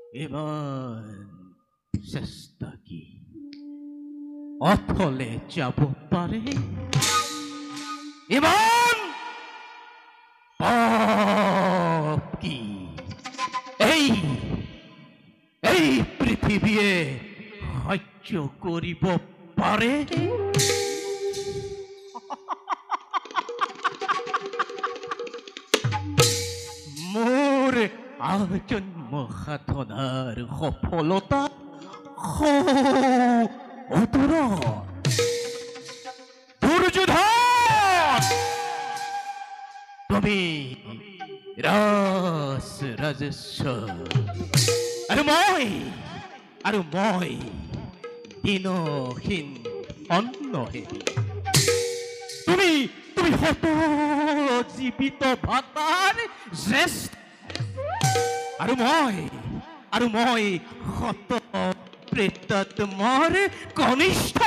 ইমান চেষ্টা কি অথলে যাব পাৰে ইমান পাপ কি এই এই পৃথিৱীয়ে সহ্য কৰিব পাৰে মোৰ আজন্ম সাধনাৰ সফলতা অতুল দুৰ্যোধন তুমি ৰাজেশ্বৰ আৰু মই দিনহীন অন্নহীন তুমি তুমি হত জীৱিত ভাতাৰ জ্যেষ্ঠ আৰু মই হত প্ৰেতাত্মাৰ কনিষ্ঠ